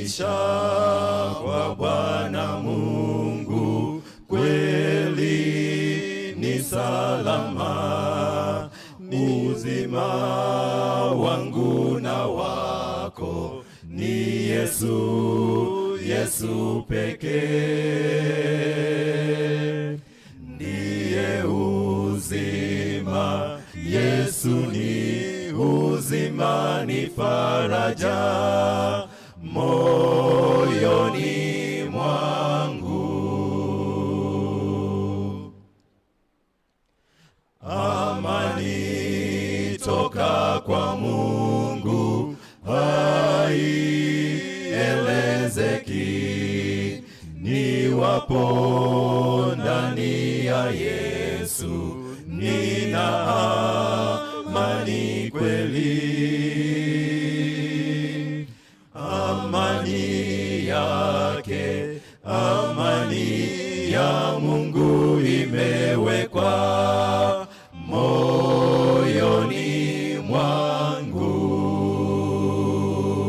maisha kwa Bwana Mungu kweli ni salama, uzima wangu na wako ni Yesu, Yesu pekee. Ndiye uzima, Yesu ni uzima, ni faraja moyoni mwangu. Amani toka kwa Mungu haielezeki, niwapo ndani ya Yesu nina amani kweli. Amani yake, amani ya Mungu imewekwa